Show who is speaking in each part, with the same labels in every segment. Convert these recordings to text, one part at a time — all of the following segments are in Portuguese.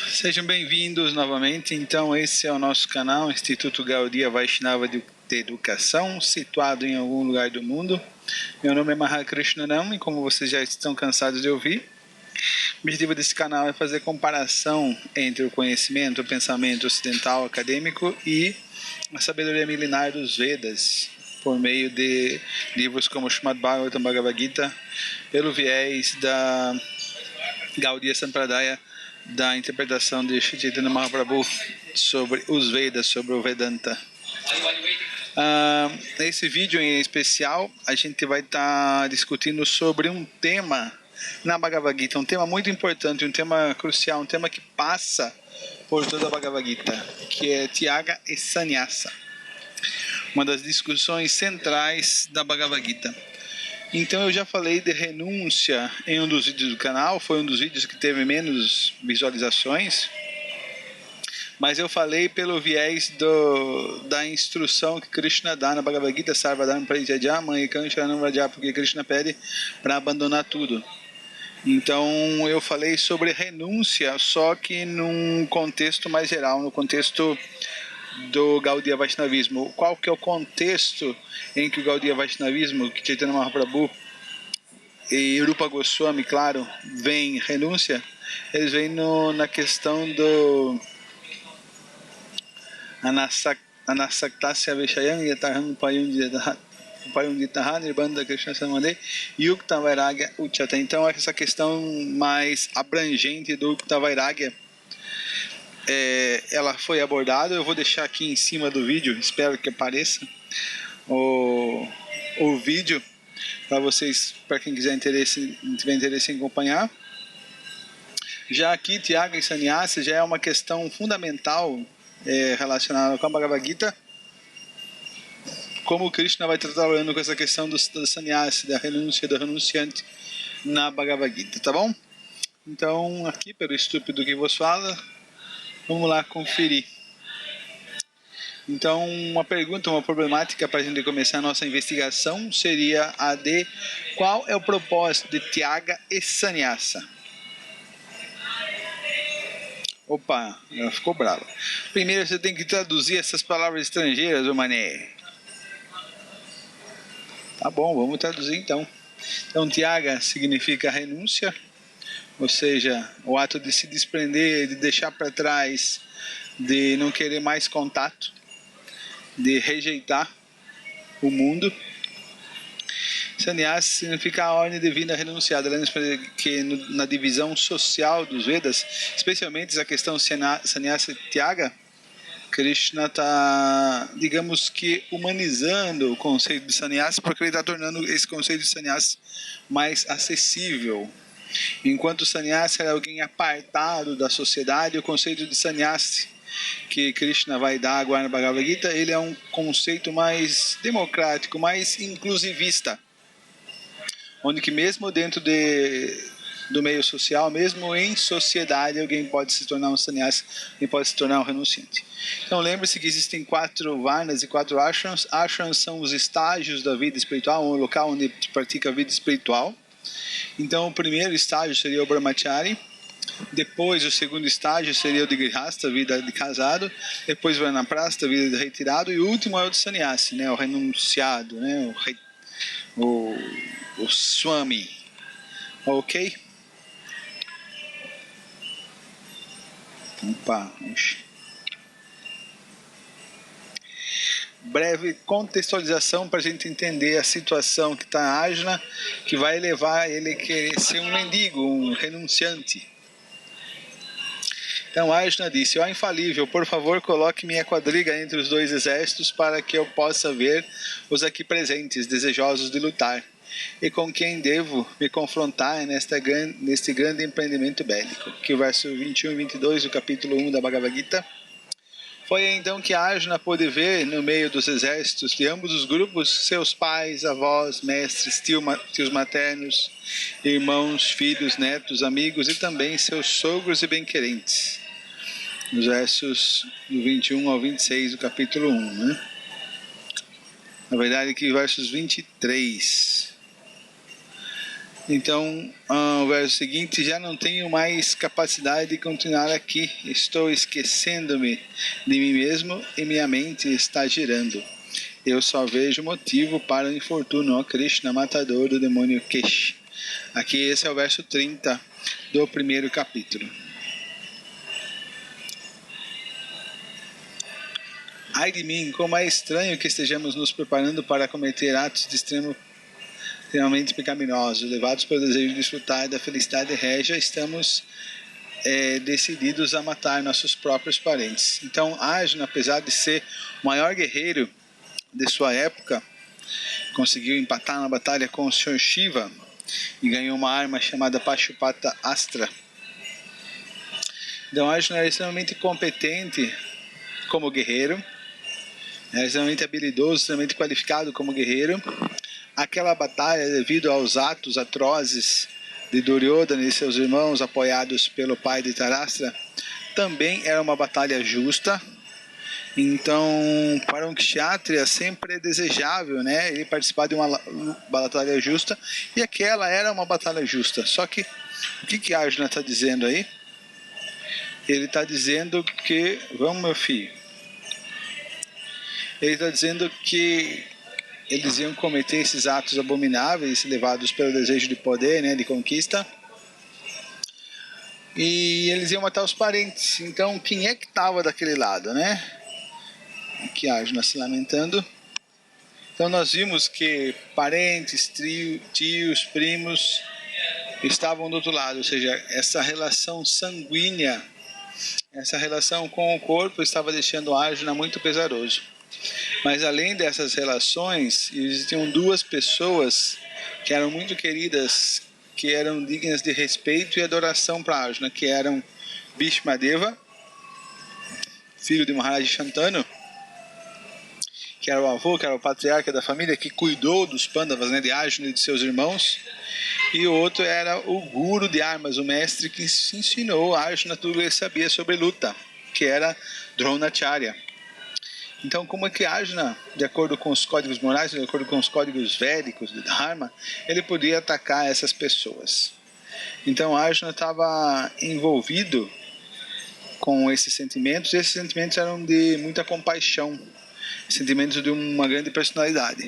Speaker 1: Sejam bem-vindos novamente. Então, esse é o nosso canal, Instituto Gaudiya Vaishnava de Educação, situado em algum lugar do mundo. Meu nome é Mahakrishnanam e, como vocês já estão cansados de ouvir, o objetivo desse canal é fazer comparação entre o conhecimento, o pensamento ocidental acadêmico e a sabedoria milenar dos Vedas, por meio de livros como Srimad Bhagavatam, Bhagavad Gita, pelo viés da Gaudiya Sampradaya, da interpretação de Sri Chaitanya Mahaprabhu sobre os Vedas, sobre o Vedanta. Nesse vídeo em especial, a gente vai estar discutindo sobre um tema na Bhagavad Gita, um tema muito importante, um tema crucial, um tema que passa por toda a Bhagavad Gita, que é Tyaga e Sannyasa, uma das discussões centrais da Bhagavad Gita. Então eu já falei de renúncia em um dos vídeos do canal, foi um dos vídeos que teve menos visualizações, mas eu falei pelo viés da instrução que Krishna dá na Bhagavad Gita, Sarvadharma Parijajya e Kancharanam Vraja, porque Krishna pede para abandonar tudo. Então eu falei sobre renúncia, só que num contexto mais geral, no contexto do Gaudiya Vaishnavismo. Qual que é o contexto em que o Gaudiya Vaishnavismo, que Chaitanya Mahaprabhu e Rupa Goswami, claro, vem renúncia? Eles vêm na questão do Anasaktasya Vishayam Yataham Payunditaha Nirbandha Krishna Samade Yukta Vairagya Uchata. Então essa questão mais abrangente do Yukta Vairagya, ela foi abordada. Eu vou deixar aqui em cima do vídeo, espero que apareça o vídeo para vocês, para quem tiver interesse em acompanhar. Já aqui, Tyaga e Sannyasa já é uma questão fundamental relacionada com a Bhagavad Gita, como o Krishna vai estar trabalhando com essa questão do Sannyasa, da renúncia, do renunciante na Bhagavad Gita, tá bom? Então, aqui, pelo estúpido que vos fala, vamos lá conferir. Então, uma pergunta, uma problemática para a gente começar a nossa investigação seria a de qual é o propósito de Tyaga e Sannyasa. Opa, ela ficou brava. Primeiro você tem que traduzir essas palavras estrangeiras, ô mané. Tá bom, vamos traduzir então. Então, Tyaga significa renúncia, ou seja, o ato de se desprender, de deixar para trás, de não querer mais contato, de rejeitar o mundo. Sannyasa significa a ordem divina renunciada, que na divisão social dos Vedas, especialmente essa questão Sannyasa e Tyaga, Krishna está, digamos que, humanizando o conceito de Sannyasa, porque ele está tornando esse conceito de Sannyasa mais acessível. Enquanto o Sannyasa era alguém apartado da sociedade, o conceito de Sannyasa que Krishna vai dar agora na Bhagavad Gita, ele é um conceito mais democrático, mais inclusivista, onde que mesmo dentro do meio social, mesmo em sociedade, alguém pode se tornar um sannyasi, alguém pode se tornar um renunciante. Então lembre-se que existem 4 varnas e 4 ashrams. Ashrams são os estágios da vida espiritual, um local onde se pratica a vida espiritual. Então o primeiro estágio seria o brahmachari, depois o segundo estágio seria o de grihasta, vida de casado, depois vai na prasta, vida de retirado, e o último é o de sannyasi, né, o renunciado, né, o swami. Ok? Opa, breve contextualização para a gente entender a situação que está a Arjuna, que vai levar ele a querer ser um mendigo, um renunciante. Então Arjuna disse: ó infalível, por favor coloque minha quadriga entre os 2 exércitos para que eu possa ver os aqui presentes, desejosos de lutar, e com quem devo me confrontar neste grande empreendimento bélico. Que o verso 21 e 22 do capítulo 1 da Bhagavad Gita. Foi então que Arjuna pôde ver no meio dos exércitos de ambos os grupos seus pais, avós, mestres, tios maternos, irmãos, filhos, netos, amigos e também seus sogros e bem-querentes. Nos versos do 21 ao 26 do capítulo 1, né? Na verdade, aqui versos 23. Então, o verso seguinte: já não tenho mais capacidade de continuar aqui, estou esquecendo-me de mim mesmo e minha mente está girando. Eu só vejo motivo para o infortúnio, ó Krishna, matador do demônio Kesh. Aqui esse é o verso 30 do primeiro capítulo. Ai de mim, como é estranho que estejamos nos preparando para cometer atos de extremamente pecaminosos, levados pelo desejo de desfrutar da felicidade régia, estamos decididos a matar nossos próprios parentes. Então, Arjuna, apesar de ser o maior guerreiro de sua época, conseguiu empatar na batalha com o Sr. Shiva e ganhou uma arma chamada Pashupata Astra. Então, Arjuna era extremamente competente como guerreiro, era extremamente habilidoso, extremamente qualificado como guerreiro. Aquela batalha, devido aos atos atrozes de Duryodhana e seus irmãos, apoiados pelo pai de Tarastra, também era uma batalha justa. Então, para um kshatriya sempre é desejável, né, ele participar de uma batalha justa, e aquela era uma batalha justa. Só que, o que Arjuna está dizendo aí? Ele está dizendo que, vamos meu filho, ele está dizendo que eles iam cometer esses atos abomináveis, levados pelo desejo de poder, né, de conquista, e eles iam matar os parentes. Então, quem é que estava daquele lado, né? Aqui Arjuna se lamentando. Então, nós vimos que parentes, tios, primos estavam do outro lado, ou seja, essa relação sanguínea, essa relação com o corpo estava deixando Arjuna muito pesaroso. Mas além dessas relações, existiam duas pessoas que eram muito queridas, que eram dignas de respeito e adoração para Arjuna, que eram Bhishmadeva, filho de Maharaj Shantanu, que era o avô, que era o patriarca da família, que cuidou dos Pandavas, né, de Arjuna e de seus irmãos, e o outro era o guru de armas, o mestre que ensinou a Arjuna tudo que ele sabia sobre luta, que era Dronacharya. Então, como é que Arjuna, de acordo com os códigos morais, de acordo com os códigos védicos do Dharma, ele podia atacar essas pessoas? Então, Arjuna estava envolvido com esses sentimentos, e esses sentimentos eram de muita compaixão, sentimentos de uma grande personalidade.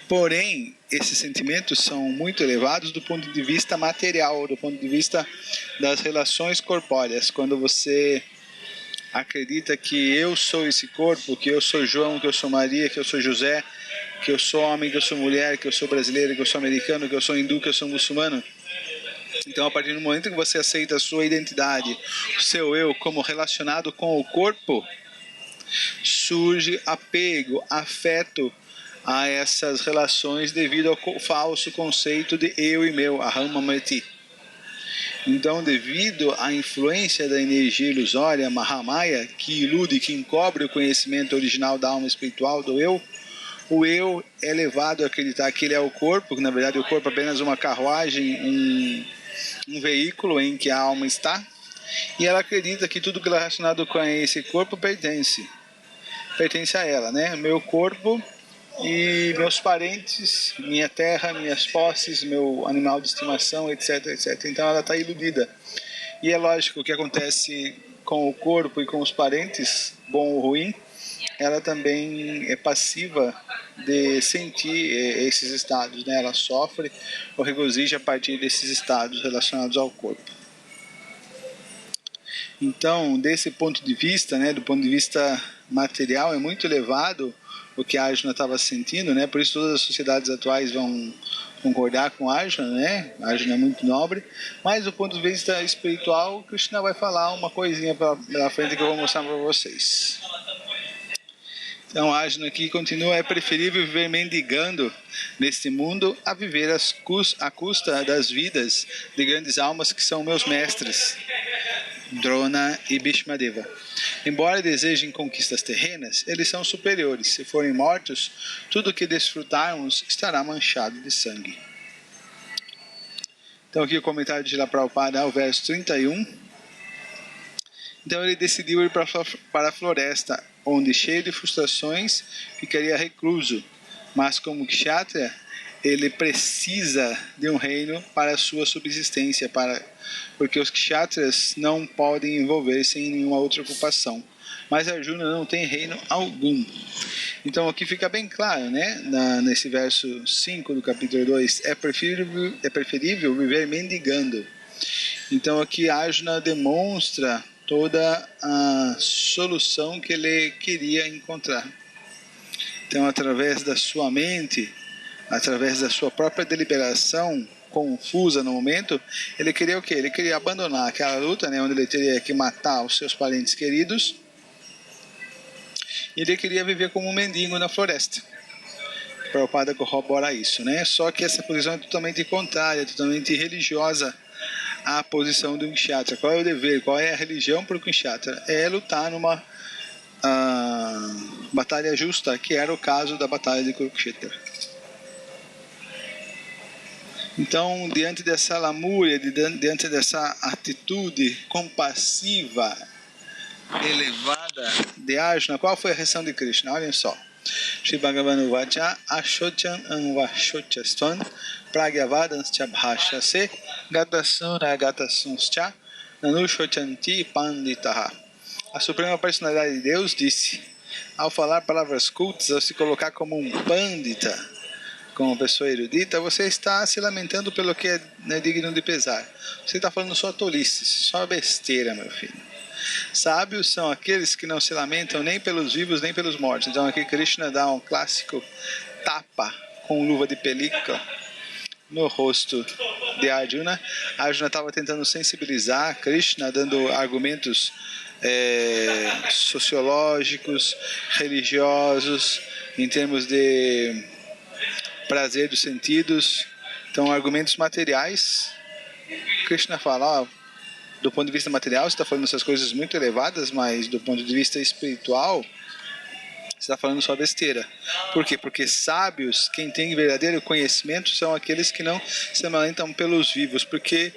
Speaker 1: Porém, esses sentimentos são muito elevados do ponto de vista material, do ponto de vista das relações corpóreas. Quando você acredita que eu sou esse corpo, que eu sou João, que eu sou Maria, que eu sou José, que eu sou homem, que eu sou mulher, que eu sou brasileiro, que eu sou americano, que eu sou hindu, que eu sou muçulmano. Então, a partir do momento que você aceita a sua identidade, o seu eu como relacionado com o corpo, surge apego, afeto a essas relações devido ao falso conceito de eu e meu, aham mamati. Então, devido à influência da energia ilusória, Mahamaya, que ilude, que encobre o conhecimento original da alma espiritual do eu, o eu é levado a acreditar que ele é o corpo, que na verdade o corpo é apenas uma carruagem, um veículo em que a alma está, e ela acredita que tudo relacionado com esse corpo pertence a ela, né? Meu corpo e meus parentes, minha terra, minhas posses, meu animal de estimação, etc, etc. Então ela está iludida. E é lógico, o que acontece com o corpo e com os parentes, bom ou ruim, ela também é passiva de sentir esses estados, né? Ela sofre ou regozija a partir desses estados relacionados ao corpo. Então, desse ponto de vista, né, do ponto de vista material, é muito elevado o que Arjuna estava sentindo, né? Por isso todas as sociedades atuais vão concordar com Arjuna, né? Arjuna é muito nobre, mas do ponto de vista espiritual, Krishna vai falar uma coisinha pela frente que eu vou mostrar para vocês. Então, Arjuna aqui continua: é preferível viver mendigando neste mundo a viver à custa das vidas de grandes almas que são meus mestres, Drona e Bhishmadeva. Embora desejem conquistas terrenas, eles são superiores. Se forem mortos, tudo o que desfrutarmos estará manchado de sangue. Então aqui o comentário de Srila Prabhupada, o verso 31. Então ele decidiu ir para a floresta, onde, cheio de frustrações, ficaria recluso. Mas como kshatriya, ele precisa de um reino para a sua subsistência, porque os kshatras não podem envolver-se em nenhuma outra ocupação. Mas Arjuna não tem reino algum. Então aqui fica bem claro, né? Nesse verso 5 do capítulo 2, é preferível viver mendigando. Então aqui Arjuna demonstra toda a solução que ele queria encontrar. Então, através da sua mente, através da sua própria deliberação confusa no momento, ele queria o quê? Ele queria abandonar aquela luta, né, onde ele teria que matar os seus parentes queridos, e ele queria viver como um mendigo na floresta. Prabhupada corrobora isso, né? Só que essa posição é totalmente contrária, totalmente religiosa à posição do Kshatra. Qual é o dever? Qual é a religião para o Kshatra? É lutar numa batalha justa, que era o caso da batalha de Kurukshetra. Então, diante dessa lamúria, diante dessa atitude compassiva, elevada de Arjuna, qual foi a reação de Krishna? Olhem só. Shri Bhagavan Vacha Ashochan Anvashochastvan Pragyavadanscha Bhashase Gatasuna Gatasunscha Nanushochanti Panditaha. A Suprema Personalidade de Deus disse: ao falar palavras cultas, ao se colocar como um pandita, como uma pessoa erudita, você está se lamentando pelo que é digno de pesar. Você está falando só tolices, só besteira, meu filho. Sábios são aqueles que não se lamentam nem pelos vivos nem pelos mortos. Então aqui Krishna dá um clássico tapa com luva de película no rosto de Arjuna. Arjuna estava tentando sensibilizar Krishna, dando argumentos sociológicos, religiosos, em termos de prazer dos sentidos. Então, argumentos materiais. Krishna fala, do ponto de vista material, você está falando essas coisas muito elevadas, mas do ponto de vista espiritual, você está falando só besteira. Por quê? Porque sábios, quem tem verdadeiro conhecimento, são aqueles que não se lamentam pelos vivos, porque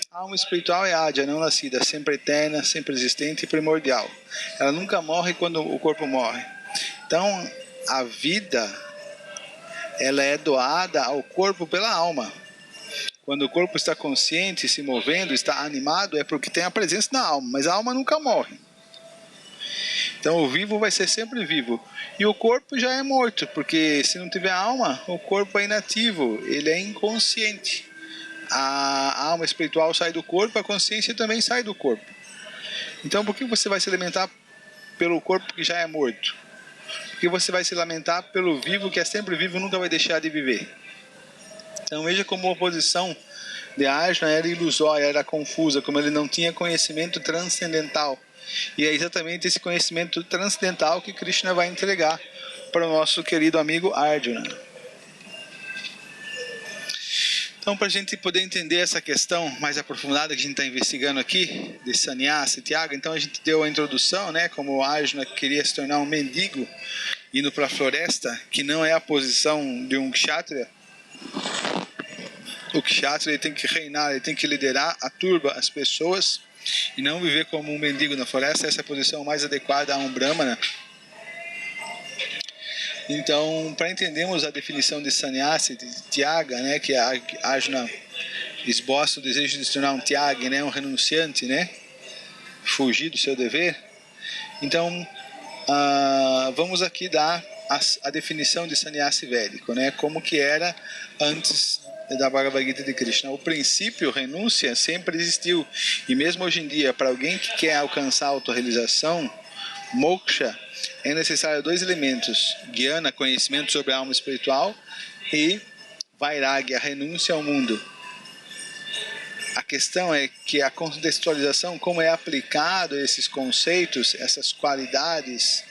Speaker 1: a alma espiritual é ádia, não nascida, sempre eterna, sempre existente e primordial. Ela nunca morre quando o corpo morre. Então, a vida, ela é doada ao corpo pela alma. Quando o corpo está consciente, se movendo, está animado, é porque tem a presença da alma, mas a alma nunca morre. Então o vivo vai ser sempre vivo. E o corpo já é morto, porque se não tiver alma, o corpo é inativo, ele é inconsciente. A alma espiritual sai do corpo, a consciência também sai do corpo. Então por que você vai se lamentar pelo corpo que já é morto? Porque você vai se lamentar pelo vivo que é sempre vivo, nunca vai deixar de viver. Então veja como a oposição de Arjuna era ilusória, era confusa, como ele não tinha conhecimento transcendental. E é exatamente esse conhecimento transcendental que Krishna vai entregar para o nosso querido amigo Arjuna. Então, para a gente poder entender essa questão mais aprofundada que a gente está investigando aqui, de Sannyasa e Tyaga, então a gente deu a introdução, né, como Arjuna queria se tornar um mendigo, indo para a floresta, que não é a posição de um kshatriya. O kshatriya ele tem que reinar, ele tem que liderar a turba, as pessoas, e não viver como um mendigo na floresta. Essa é a posição mais adequada a um brahmana. Então, para entendermos a definição de sannyasa, de tyaga, né, que a Arjuna esboça o desejo de se tornar um tyaga, né, um renunciante, né, fugir do seu dever. Então, vamos aqui dar a definição de sannyasa védico, né, como que era antes da Bhagavad Gita de Krishna. O princípio renúncia sempre existiu, e mesmo hoje em dia, para alguém que quer alcançar a autorrealização, moksha, é necessário dois elementos: Jnana, conhecimento sobre a alma espiritual, e Vairagya, renúncia ao mundo. A questão é que a contextualização, como é aplicado esses conceitos, essas qualidades,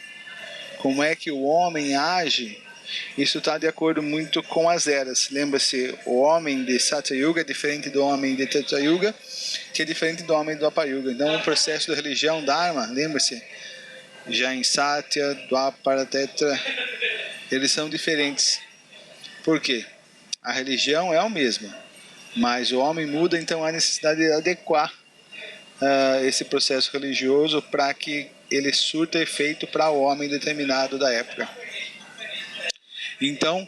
Speaker 1: como é que o homem age, isso está de acordo muito com as eras. Lembra-se, o homem de Satya Yuga é diferente do homem de Treta Yuga, que é diferente do homem do Dwapara Yuga. Então o processo da religião Dharma, lembra-se, já em Satya, Dwapara, Tetra, eles são diferentes. Por quê? A religião é a mesma, mas o homem muda, então há necessidade de adequar esse processo religioso para que ele surta efeito para o homem determinado da época. Então,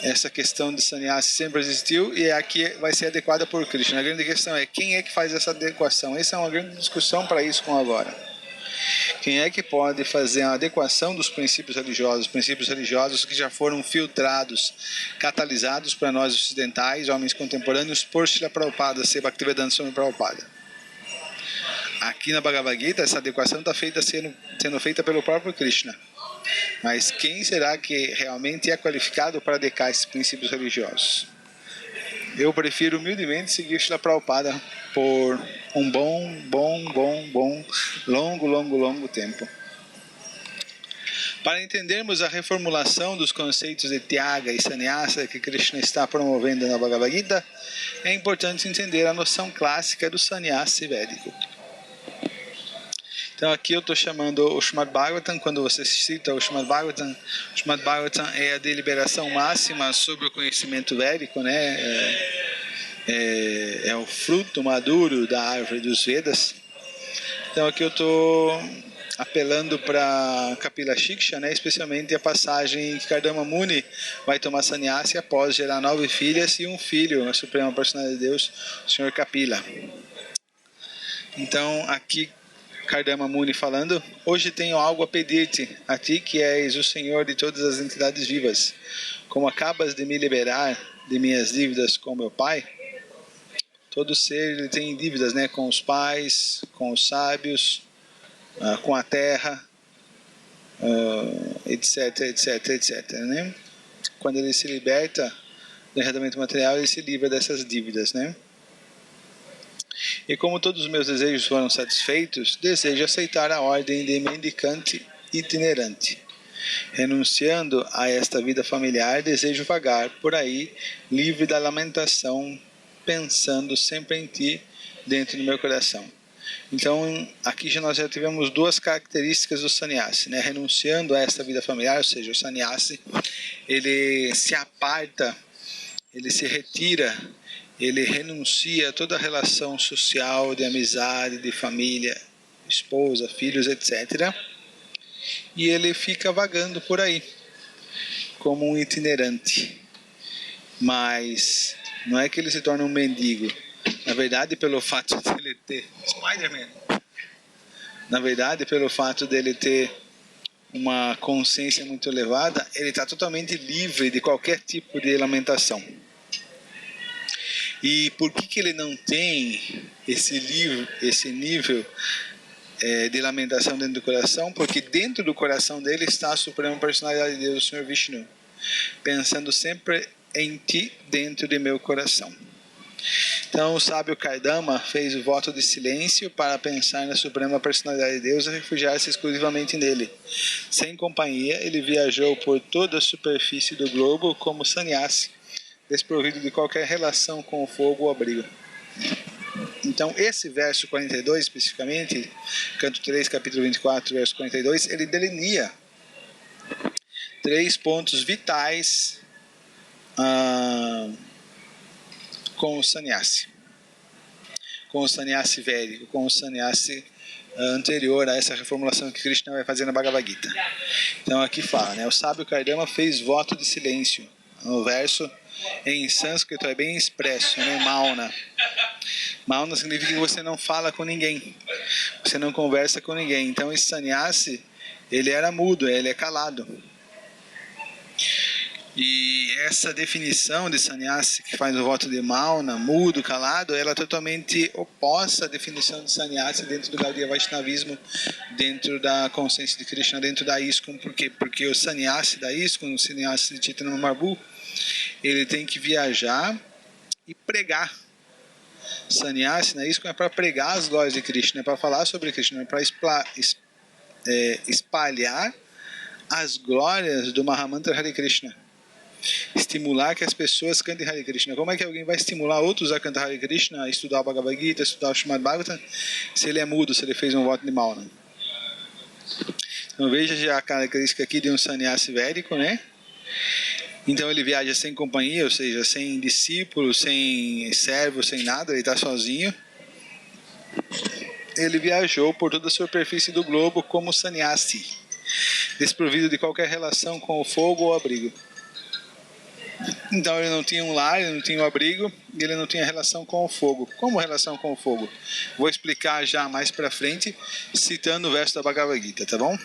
Speaker 1: essa questão de sannyasi sempre existiu e aqui vai ser adequada por Krishna. A grande questão é quem é que faz essa adequação. Essa é uma grande discussão para isso com agora. Quem é que pode fazer a adequação dos princípios religiosos que já foram filtrados, catalisados para nós ocidentais, homens contemporâneos, por Srila Prabhupada, Sri Bhaktivedanta Swami Prabhupada. Aqui na Bhagavad Gita, essa adequação está sendo feita pelo próprio Krishna. Mas quem será que realmente é qualificado para adequar esses princípios religiosos? Eu prefiro humildemente seguir Srila Prabhupada por um longo tempo. Para entendermos a reformulação dos conceitos de Tyaga e Sannyasa que Krishna está promovendo na Bhagavad Gita, é importante entender a noção clássica do Sannyasa védico. Então aqui eu estou chamando o Srimad Bhagavatam. Quando você cita o Srimad Bhagavatam é a deliberação máxima sobre o conhecimento védico, né? É o fruto maduro da árvore dos Vedas. Então aqui eu estou apelando para Kapila Shiksha, né? Especialmente a passagem que Kardama Muni vai tomar sannyasi após gerar 9 filhas e um filho, a Suprema Personalidade de Deus, o Sr. Kapila. Então aqui Kardama Muni falando: hoje tenho algo a pedir-te, a ti que és o Senhor de todas as entidades vivas. Como acabas de me liberar de minhas dívidas com meu pai, todo ser ele tem dívidas, né, com os pais, com os sábios, com a terra, etc, né? Quando ele se liberta do enredamento material, ele se livra dessas dívidas, né? E como todos os meus desejos foram satisfeitos, desejo aceitar a ordem de mendicante itinerante. Renunciando a esta vida familiar, desejo vagar por aí, livre da lamentação, pensando sempre em ti dentro do meu coração. Então, aqui nós já tivemos 2 características do sannyasi, né? Renunciando a esta vida familiar, ou seja, o sannyasi, ele se aparta, ele se retira, ele renuncia a toda a relação social, de amizade, de família, esposa, filhos, etc. E ele fica vagando por aí, como um itinerante. Mas não é que ele se torna um mendigo. Na verdade, pelo fato dele ter... Spider-Man! Na verdade, pelo fato dele ter uma consciência muito elevada, ele está totalmente livre de qualquer tipo de lamentação. E por que ele não tem esse nível de lamentação dentro do coração? Porque dentro do coração dele está a Suprema Personalidade de Deus, o Senhor Vishnu, pensando sempre em ti dentro de meu coração. Então o sábio Kardama fez o voto de silêncio para pensar na Suprema Personalidade de Deus e refugiar-se exclusivamente nele. Sem companhia, ele viajou por toda a superfície do globo como sannyasi, desprovido de qualquer relação com o fogo ou abrigo. Então esse verso 42 especificamente, canto 3, capítulo 24, verso 42, ele delinea 3 pontos vitais com o sannyasi védico, com o sannyasi anterior a essa reformulação que Krishna vai fazer na Bhagavad Gita. Então aqui fala, né, o sábio Kardama fez voto de silêncio. No verso, em sânscrito, é bem expresso, né, Mauna. Mauna significa que você não fala com ninguém, você não conversa com ninguém. Então esse sannyasi, ele era mudo, ele é calado. E essa definição de sannyasi que faz o voto de Mauna, mudo, calado, ela é totalmente oposta à definição de sannyasi dentro do Gaudiya Vaishnavismo, dentro da consciência de Krishna, dentro da ISKCON. Por quê? Porque o sannyasi da ISKCON, o sannyasi de Chaitanya Mahaprabhu, ele tem que viajar e pregar. Sannyasi na ISKCON é para pregar as glórias de Krishna, é para falar sobre Krishna, é para espalhar as glórias do Mahamantra Hare Krishna. Estimular que as pessoas cantem Hare Krishna. Como é que alguém vai estimular outros a cantar Hare Krishna, a estudar o Bhagavad Gita, a estudar o Srimad Bhagavatam, se ele é mudo, se ele fez um voto de Mauna? Então veja já a característica aqui de um sannyasi védico, né? Então ele viaja sem companhia, ou seja, sem discípulo, sem servo, sem nada, ele está sozinho. Ele viajou por toda a superfície do globo como sannyasi, desprovido de qualquer relação com o fogo ou abrigo. Então ele não tinha um lar, ele não tinha um abrigo, e ele não tinha relação com o fogo. Como relação com o fogo? Vou explicar já mais para frente, citando o verso da Bhagavad Gita, tá bom?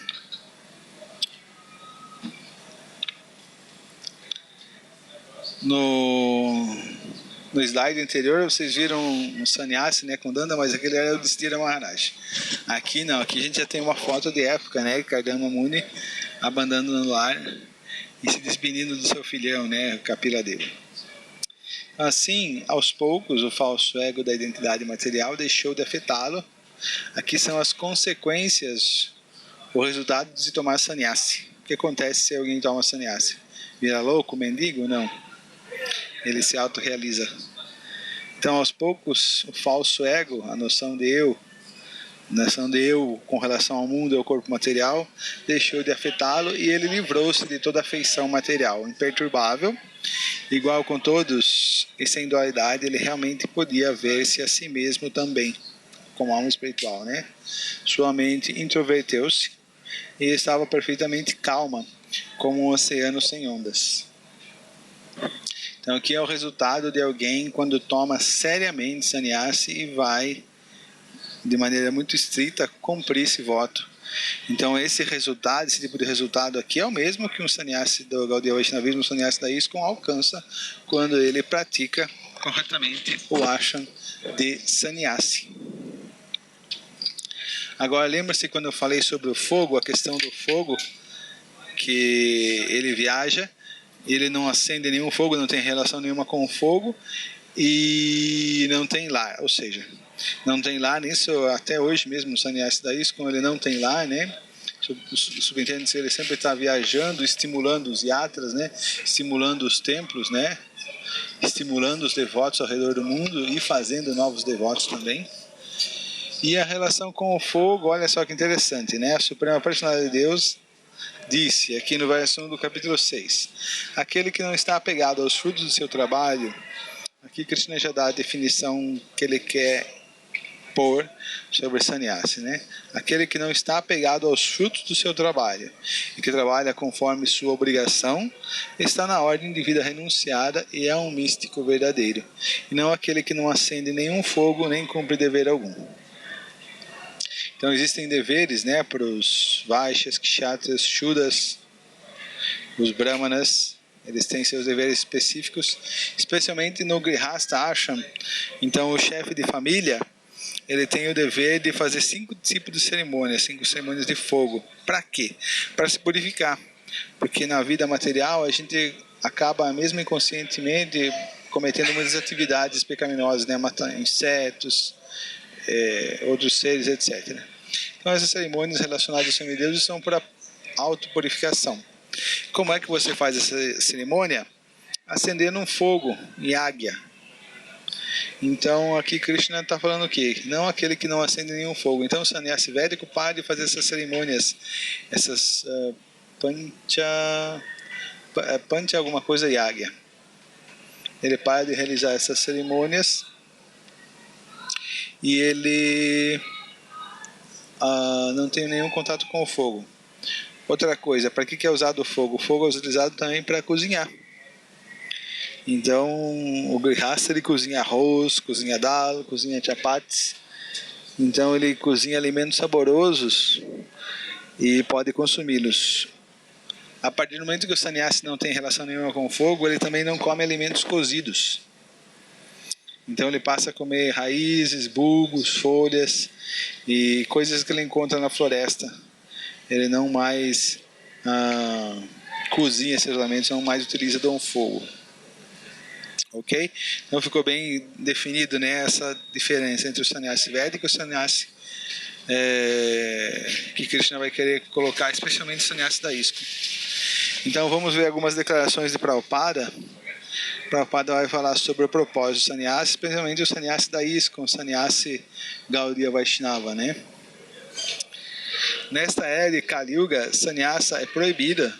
Speaker 1: No slide anterior vocês viram um sannyasi, né, com Danda, mas aquele era o Yudhishthira Maharaj. Aqui não, aqui a gente já tem uma foto de época, né, Kardama Muni abandonando o lar e se despedindo do seu filhão, né, Kapila Deva. Assim, aos poucos, o falso ego da identidade material deixou de afetá-lo. Aqui são as consequências, o resultado de se tomar sannyasi. O que acontece se alguém toma sannyasi? Vira louco, mendigo? Não. Ele se autorrealiza. Então, aos poucos, o falso ego, a noção de eu com relação ao mundo e ao corpo material, deixou de afetá-lo e ele livrou-se de toda afeição material. Imperturbável, igual com todos e sem dualidade, ele realmente podia ver-se a si mesmo também, como alma espiritual, né? Sua mente introverteu-se e estava perfeitamente calma, como um oceano sem ondas. Então aqui é o resultado de alguém quando toma seriamente sannyasi e vai, de maneira muito estrita, cumprir esse voto. Então esse resultado, esse tipo de resultado aqui é o mesmo que um sannyasi do Gaudiya Vaishnavismo, um sannyasi da ISKCON alcança quando ele pratica corretamente o ashram de sannyasi. Agora lembra-se quando eu falei sobre o fogo, a questão do fogo, que ele viaja, ele não acende nenhum fogo, não tem relação nenhuma com o fogo e não tem lar, ou seja, não tem lar. Nisso até hoje mesmo no sannyasi da ISKCON ele não tem lar, né? Subentende-se, ele sempre está viajando, estimulando os yatras, né? Estimulando os templos, né? Estimulando os devotos ao redor do mundo e fazendo novos devotos também. E a relação com o fogo, olha só que interessante, né? A Suprema Personalidade de Deus disse, aqui no verso 1 do capítulo 6, aquele que não está apegado aos frutos do seu trabalho, aqui Krishna já dá a definição que ele quer pôr sobre sannyasi, né? Aquele que não está apegado aos frutos do seu trabalho e que trabalha conforme sua obrigação, está na ordem de vida renunciada e é um místico verdadeiro, e não aquele que não acende nenhum fogo nem cumpre dever algum. Então existem deveres, né, para os Vaishyas, Kshatriyas, Shudras, os Brahmanas, eles têm seus deveres específicos, especialmente no Grihastha Ashram. Então o chefe de família, ele tem o dever de fazer 5 tipos de cerimônias, 5 cerimônias de fogo. Para quê? Para se purificar. Porque na vida material a gente acaba, mesmo inconscientemente, cometendo muitas atividades pecaminosas, né, matando insetos, outros seres, etc. Então essas cerimônias relacionadas aos semideuses são para autopurificação. Como é que você faz essa cerimônia? Acendendo um fogo em águia. Então aqui Krishna está falando o quê? Não aquele que não acende nenhum fogo. Então o sannyasi védico para de fazer essas cerimônias, essas pancha alguma coisa e águia. Ele para de realizar essas cerimônias e ele não tem nenhum contato com o fogo. Outra coisa, para que é usado o fogo? O fogo é utilizado também para cozinhar. Então, o Grihastha ele cozinha arroz, cozinha dal, cozinha chapatis. Então, ele cozinha alimentos saborosos e pode consumi-los. A partir do momento que o sannyasi não tem relação nenhuma com o fogo, ele também não come alimentos cozidos. Então ele passa a comer raízes, bulbos, folhas e coisas que ele encontra na floresta. Ele não mais cozinha esses alimentos, não mais utiliza um fogo. Ok? Então ficou bem definido, né, essa diferença entre o sannyasi védico e o sannyasi que Krishna vai querer colocar, especialmente o sannyasi da ISKCON. Então vamos ver algumas declarações de Prabhupada. Prabhupada vai falar sobre o propósito do sannyasi, especialmente o sannyasi da ISKCON, o sannyasi Gaudiya Vaishnava, né? Nesta era de Kali Yuga, sannyasa é proibida,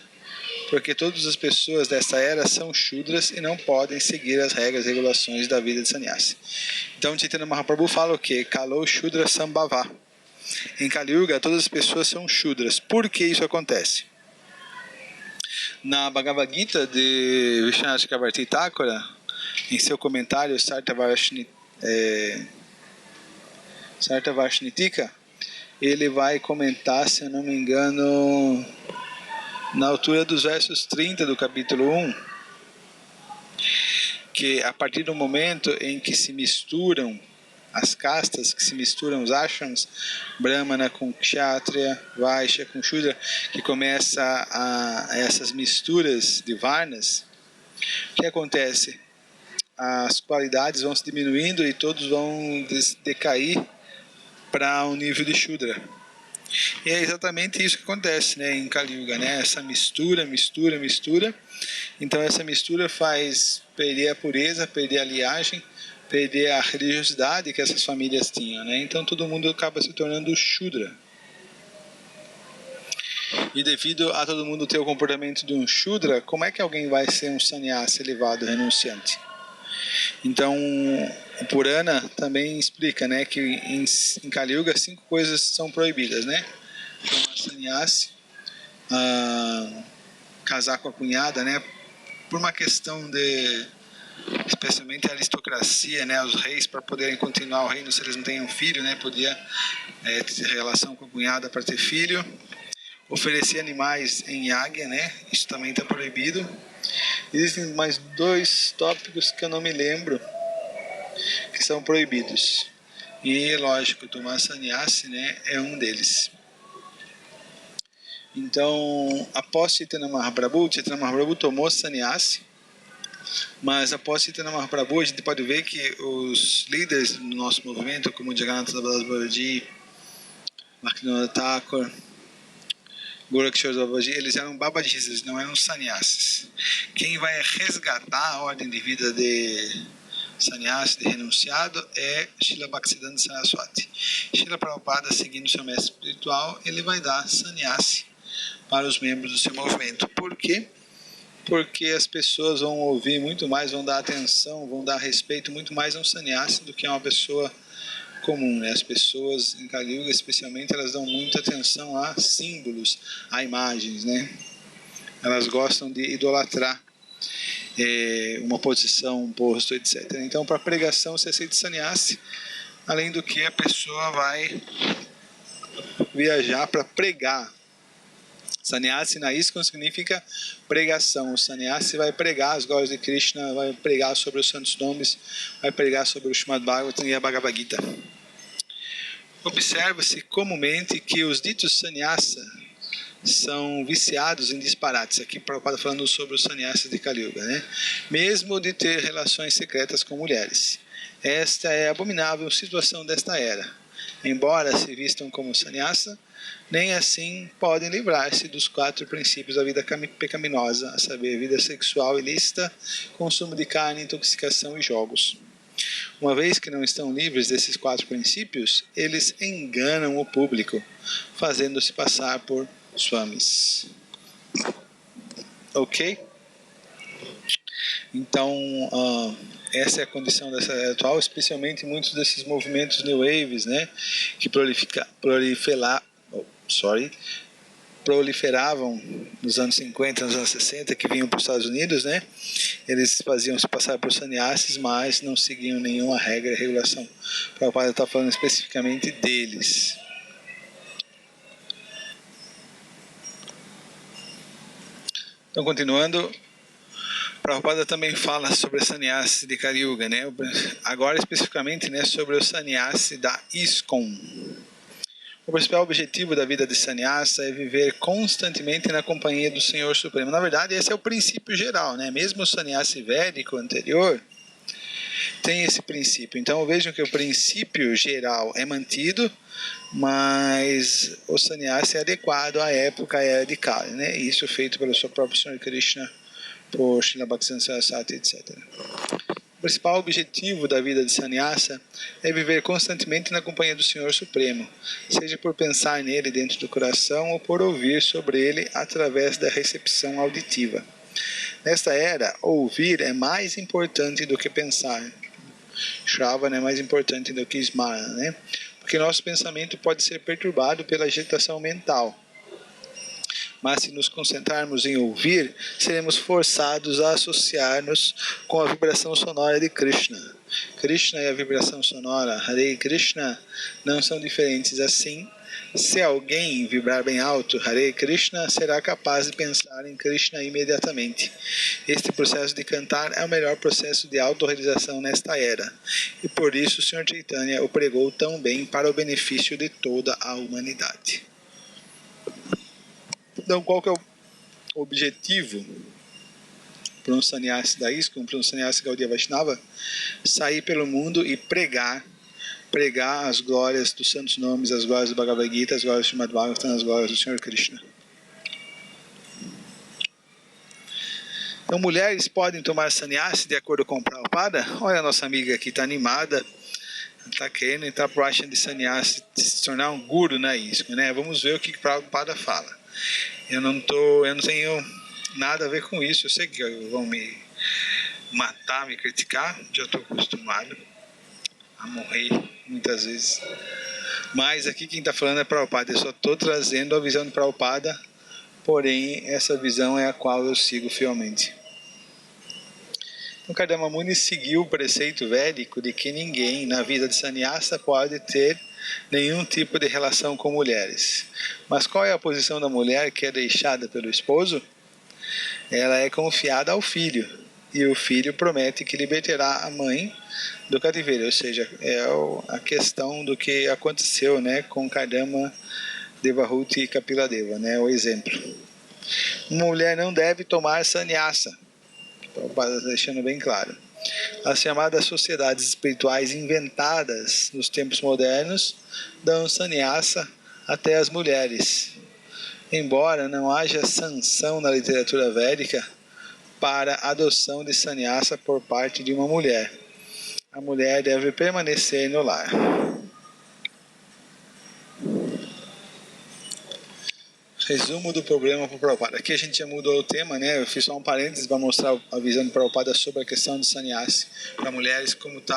Speaker 1: porque todas as pessoas dessa era são shudras e não podem seguir as regras e regulações da vida de sannyasi. Então Chaitanya Mahaprabhu fala o quê? Kalo Shudra Sambhava. Em Kali Yuga, todas as pessoas são shudras. Por que isso acontece? Na Bhagavad Gita de Vishwanath Chakravarti Thakura, em seu comentário Sartavashnitika, ele vai comentar, se eu não me engano, na altura dos versos 30 do capítulo 1, que a partir do momento em que se misturam as castas, que se misturam os ashrams, Brahmana com Kshatriya, Vaishya com Shudra, que começa essas misturas de varnas, o que acontece? As qualidades vão se diminuindo e todos vão decair para um nível de Shudra. E é exatamente isso que acontece, né, em Kali Yuga, né? Essa mistura. Então essa mistura faz perder a pureza, perder a liagem, perder a religiosidade que essas famílias tinham, né? Então todo mundo acaba se tornando Shudra. E devido a todo mundo ter o comportamento de um Shudra, como é que alguém vai ser um sannyasi elevado, renunciante? Então, o Purana também explica, né, que em Kali Yuga 5 coisas são proibidas, né? Tomar sannyasi, casar com a cunhada, né? Por uma questão de, especialmente a aristocracia, né, os reis, para poderem continuar o reino, se eles não têm um filho, né, podia ter relação com a cunhada para ter filho. Oferecer animais em yagya, né, isso também está proibido. Existem mais 2 tópicos que eu não me lembro que são proibidos. E, lógico, tomar sannyasi, né, é um deles. Então, após Chaitanya Mahaprabhu tomou sannyasi, mas após Chaitanya Mahaprabhu, a gente pode ver que os líderes do nosso movimento, como Jagannatha Das Babaji, Bhaktivinoda Thakur, Gorakshor Babaji, eles eram babajis, eles não eram sannyasis. Quem vai resgatar a ordem de vida de sannyasi, de renunciado, é Srila Bhaktisiddhanta Saraswati. Srila Prabhupada, seguindo seu mestre espiritual, ele vai dar sannyasi para os membros do seu movimento. Por quê? Porque as pessoas vão ouvir muito mais, vão dar atenção, vão dar respeito muito mais a um sannyasi do que a uma pessoa comum, né? As pessoas em Kali Yuga, especialmente, elas dão muita atenção a símbolos, a imagens, né? Elas gostam de idolatrar uma posição, um posto, etc. Então, para pregação, se aceita sannyasi, além do que a pessoa vai viajar para pregar. Sannyasi na ISKCON significa pregação. O sannyasi vai pregar as glórias de Krishna, vai pregar sobre os santos nomes, vai pregar sobre o Srimad Bhagavatam e a Bhagavad Gita. Observa-se comumente que os ditos sannyasa são viciados em disparates. Aqui Prabhupada falando sobre os sannyasis de Kali Yuga, né? Mesmo de ter relações secretas com mulheres. Esta é a abominável situação desta era. Embora se vistam como sannyasa, nem assim podem livrar-se dos 4 princípios da vida pecaminosa, a saber, vida sexual ilícita, consumo de carne, intoxicação e jogos. Uma vez que não estão livres desses 4 princípios, eles enganam o público, fazendo-se passar por swamis. Ok? Então, essa é a condição dessa era atual, especialmente em muitos desses movimentos New Waves, né, que proliferavam nos anos 50, nos anos 60, que vinham para os Estados Unidos, né? Eles faziam se passar por sannyasis, mas não seguiam nenhuma regra e regulação. O Prabhupada está falando especificamente deles. Então, continuando, Prabhupada também fala sobre a sannyasi de Kali Yuga, né? Agora especificamente, né, sobre o sannyasi da ISKCON. O principal objetivo da vida de sannyasa é viver constantemente na companhia do Senhor Supremo. Na verdade, esse é o princípio geral, né? Mesmo o sannyasi védico anterior tem esse princípio. Então vejam que o princípio geral é mantido, mas o sannyasi é adequado à época, à era de Kali, né? Isso feito pelo seu próprio Senhor Krishna, por Srila Bhaktisiddhanta Saraswati, etc. O principal objetivo da vida de sannyasa é viver constantemente na companhia do Senhor Supremo, seja por pensar nele dentro do coração ou por ouvir sobre ele através da recepção auditiva. Nesta era, ouvir é mais importante do que pensar. Shravana é mais importante do que Smarana, né? Porque nosso pensamento pode ser perturbado pela agitação mental. Mas se nos concentrarmos em ouvir, seremos forçados a associar-nos com a vibração sonora de Krishna. Krishna e a vibração sonora Hare Krishna não são diferentes assim. Se alguém vibrar bem alto Hare Krishna, será capaz de pensar em Krishna imediatamente. Este processo de cantar é o melhor processo de autorrealização nesta era. E por isso o Sr. Chaitanya o pregou tão bem para o benefício de toda a humanidade. Então, qual que é o objetivo para um sannyasi da ISKCON, para um sannyasi Gaudiya Vaishnava? Sair pelo mundo e pregar as glórias dos santos nomes, as glórias do Bhagavad Gita, as glórias do Srimad Bhagavatam, as glórias do Sr. Krishna. Então, mulheres podem tomar sannyasi de acordo com Prabhupada? Olha, a nossa amiga aqui está animada, está querendo entrar para o ashram de sannyasi, se tornar um guru na ISKCON, né? Vamos ver o que Prabhupada fala. Eu não tenho nada a ver com isso. Eu sei que vão me matar, me criticar, já estou acostumado a morrer muitas vezes. Mas aqui quem está falando é Prabhupada. Eu só estou trazendo a visão de Prabhupada, porém essa visão é a qual eu sigo fielmente. Então Kardama Muni seguiu o preceito védico de que ninguém na vida de sannyasa pode ter nenhum tipo de relação com mulheres. Mas qual é a posição da mulher que é deixada pelo esposo? Ela é confiada ao filho, e o filho promete que libertará a mãe do cativeiro. Ou seja, é a questão do que aconteceu, né, com Kardama Devahuti e Kapiladeva, né, o exemplo. Uma mulher não deve tomar sannyasa, deixando bem claro. As chamadas sociedades espirituais inventadas nos tempos modernos dão sannyasa até às mulheres, embora não haja sanção na literatura védica para a adoção de sannyasa por parte de uma mulher. A mulher deve permanecer no lar. Resumo do problema para o Prabhupada. Aqui a gente já mudou o tema, né? Eu fiz só um parênteses para mostrar a visão do Prabhupada sobre a questão de sannyasi para mulheres, como está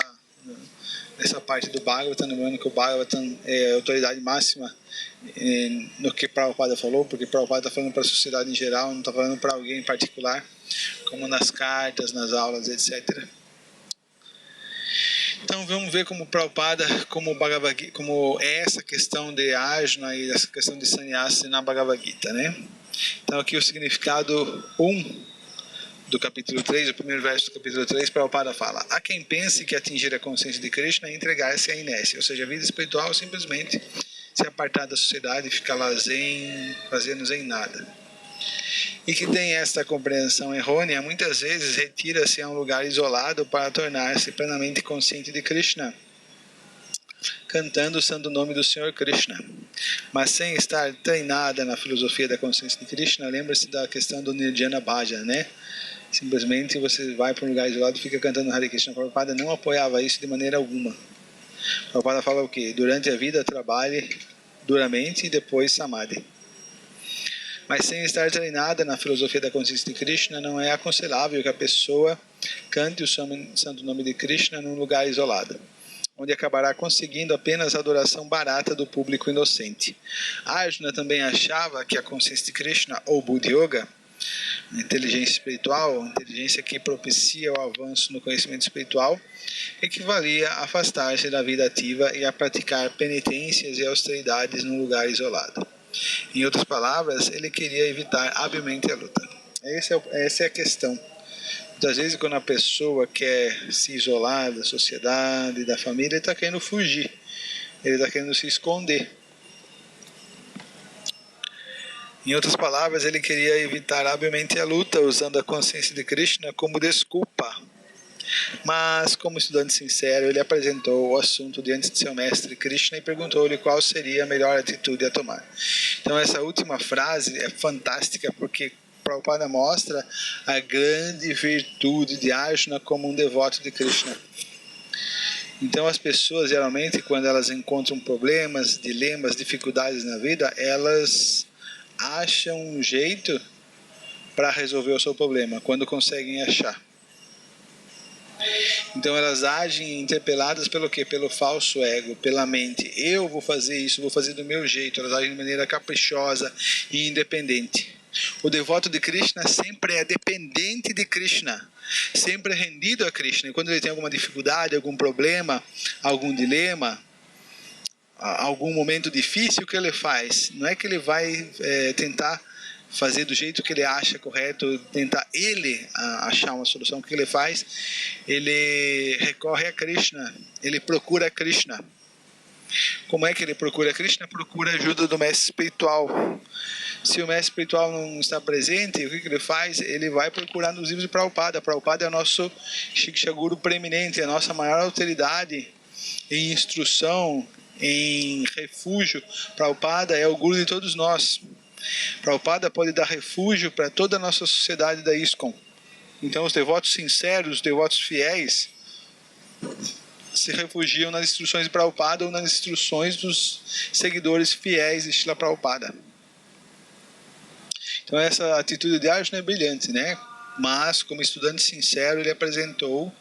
Speaker 1: nessa parte do Bhagavatam. Lembrando que o Bhagavatam é a autoridade máxima no que Prabhupada falou, porque Prabhupada está falando para a sociedade em geral, não está falando para alguém em particular, como nas cartas, nas aulas, etc. Então vamos ver como Prabhupada, como é essa questão de Arjuna e essa questão de sannyasi na Bhagavad Gita, né? Então aqui o significado 1 do capítulo 3, o primeiro verso do capítulo 3, Prabhupada fala: há quem pense que atingir a consciência de Krishna é entregar-se à inércia, ou seja, a vida espiritual simplesmente se apartar da sociedade e ficar lá zen, fazendo zen nada. E que tem esta compreensão errônea, muitas vezes retira-se a um lugar isolado para tornar-se plenamente consciente de Krishna, cantando o santo nome do Senhor Krishna. Mas sem estar treinada na filosofia da consciência de Krishna, lembra-se da questão do Nirjana Bhajan, né? Simplesmente você vai para um lugar isolado e fica cantando Hare Krishna. Prabhupada não apoiava isso de maneira alguma. Prabhupada fala o quê? Durante a vida trabalhe duramente e depois samadhi. Mas sem estar treinada na filosofia da consciência de Krishna, não é aconselhável que a pessoa cante o santo nome de Krishna num lugar isolado, onde acabará conseguindo apenas a adoração barata do público inocente. Arjuna também achava que a consciência de Krishna, ou Buddha Yoga, a inteligência espiritual, a inteligência que propicia o avanço no conhecimento espiritual, equivalia a afastar-se da vida ativa e a praticar penitências e austeridades num lugar isolado. Em outras palavras, ele queria evitar habilmente a luta. Essa é a questão. Muitas vezes, quando a pessoa quer se isolar da sociedade, da família, ele está querendo fugir, ele está querendo se esconder. Em outras palavras, ele queria evitar habilmente a luta, usando a consciência de Krishna como desculpa. Mas, como estudante sincero, ele apresentou o assunto diante de seu mestre Krishna e perguntou-lhe qual seria a melhor atitude a tomar. Então, essa última frase é fantástica, porque Prabhupada mostra a grande virtude de Arjuna como um devoto de Krishna. Então, as pessoas, geralmente, quando elas encontram problemas, dilemas, dificuldades na vida, elas acham um jeito para resolver o seu problema, quando conseguem achar. Então elas agem interpeladas pelo quê? Pelo falso ego, pela mente. Eu vou fazer isso, vou fazer do meu jeito. Elas agem de maneira caprichosa e independente. O devoto de Krishna sempre é dependente de Krishna, sempre é rendido a Krishna. E quando ele tem alguma dificuldade, algum problema, algum dilema, algum momento difícil, o que ele faz? Não é que ele vai tentar fazer do jeito que ele acha correto, tentar ele achar uma solução. O que ele faz? Ele recorre a Krishna, ele procura Krishna. Como é que ele procura Krishna? Procura ajuda do mestre espiritual. Se o mestre espiritual não está presente, o que ele faz? Ele vai procurar nos livros de Prabhupada. Prabhupada é o nosso Shiksha Guru preeminente, a nossa maior autoridade em instrução, em refúgio. Prabhupada é o Guru de todos nós. Prabhupada pode dar refúgio para toda a nossa sociedade da ISKCON. Então os devotos sinceros, os devotos fiéis, se refugiam nas instruções de Prabhupada ou nas instruções dos seguidores fiéis de Srila Prabhupada. Então essa atitude de Arjuna é brilhante, né? Mas, como estudante sincero, ele apresentou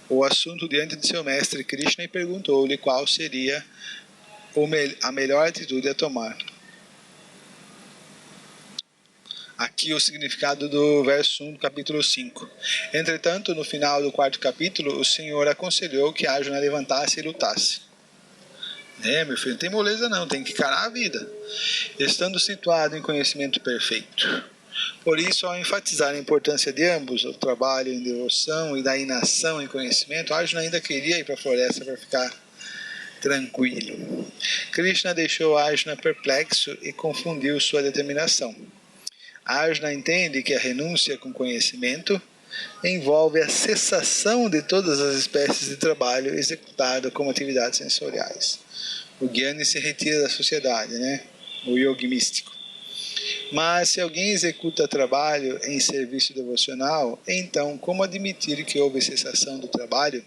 Speaker 1: o assunto diante de seu mestre Krishna e perguntou-lhe qual seria a melhor atitude a tomar. Aqui o significado do verso 1 do capítulo 5. Entretanto, no final do quarto capítulo, o Senhor aconselhou que Arjuna levantasse e lutasse. Meu filho, não tem moleza não, tem que encarar a vida, estando situado em conhecimento perfeito. Por isso, ao enfatizar a importância de ambos, o trabalho em devoção e da inação em conhecimento, Arjuna ainda queria ir para a floresta para ficar tranquilo. Krishna deixou Arjuna perplexo e confundiu sua determinação. Arjuna entende que a renúncia com conhecimento envolve a cessação de todas as espécies de trabalho executado como atividades sensoriais. O Gyani se retira da sociedade, né? O yogi místico. Mas se alguém executa trabalho em serviço devocional, então como admitir que houve cessação do trabalho?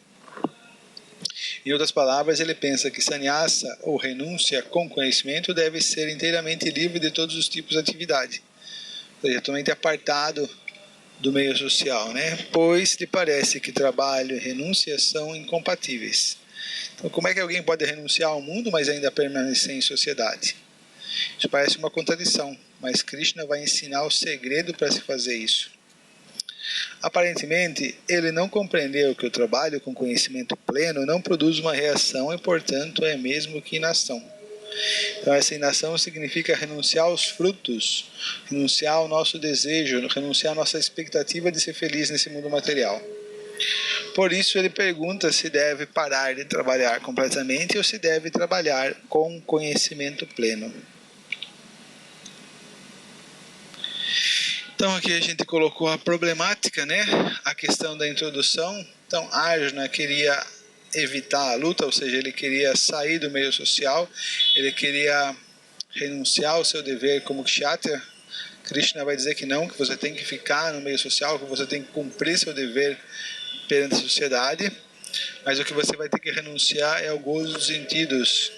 Speaker 1: Em outras palavras, ele pensa que sannyasa ou renúncia com conhecimento deve ser inteiramente livre de todos os tipos de atividade. Ou seja, totalmente apartado do meio social, né? Pois lhe parece que trabalho e renúncia são incompatíveis. Então, como é que alguém pode renunciar ao mundo, mas ainda permanecer em sociedade? Isso parece uma contradição, mas Krishna vai ensinar o segredo para se fazer isso. Aparentemente, ele não compreendeu que o trabalho com conhecimento pleno não produz uma reação e, portanto, é mesmo que inação. Então essa inação significa renunciar aos frutos, renunciar ao nosso desejo, renunciar à nossa expectativa de ser feliz nesse mundo material. Por isso ele pergunta se deve parar de trabalhar completamente ou se deve trabalhar com conhecimento pleno. Então aqui a gente colocou a problemática, né? A questão da introdução. Então Arjuna queria evitar a luta, ou seja, ele queria sair do meio social, ele queria renunciar ao seu dever como kshatriya. Krishna vai dizer que não, que você tem que ficar no meio social, que você tem que cumprir seu dever perante a sociedade, mas o que você vai ter que renunciar é ao gozo dos sentidos,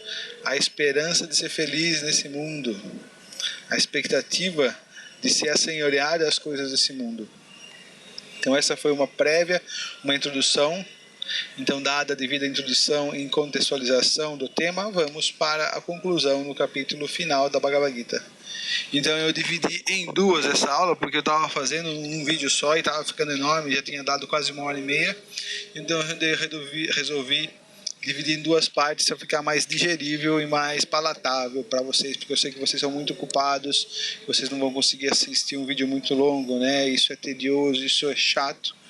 Speaker 1: a esperança de ser feliz nesse mundo, a expectativa de se assenhorear das coisas desse mundo. Então essa foi uma prévia, uma introdução. Então, dada a devida introdução e contextualização do tema, vamos para a conclusão no capítulo final da Bhagavad Gita. Então eu dividi em duas essa aula, porque eu estava fazendo um vídeo só e estava ficando enorme, já tinha dado quase 1h30. Então eu resolvi dividir em duas partes para ficar mais digerível e mais palatável para vocês, porque eu sei que vocês são muito ocupados, vocês não vão conseguir assistir um vídeo muito longo, né? Isso é tedioso, isso é chato.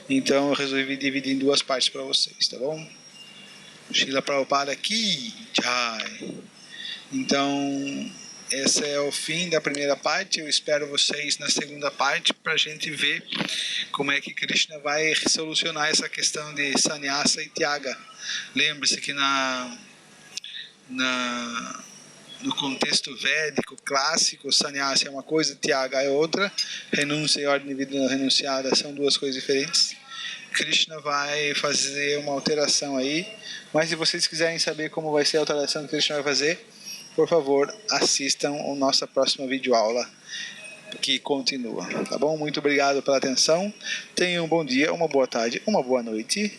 Speaker 1: Então eu resolvi dividir em duas partes para vocês, tá bom? Srila Prabhupada aqui, Jai. Então esse é o fim da primeira parte. Eu espero vocês na segunda parte para a gente ver como é que Krishna vai solucionar essa questão de sannyasa e tyaga. Lembre-se que no contexto védico clássico, sannyasa é uma coisa, tyaga é outra, renúncia e ordem de vida renunciada são duas coisas diferentes. Krishna vai fazer uma alteração aí, mas se vocês quiserem saber como vai ser a alteração que Krishna vai fazer, por favor, assistam a nossa próxima videoaula. que continua, tá bom? Muito obrigado pela atenção. Tenha um bom dia, uma boa tarde, uma boa noite.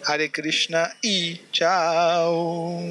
Speaker 1: Hare Krishna e tchau!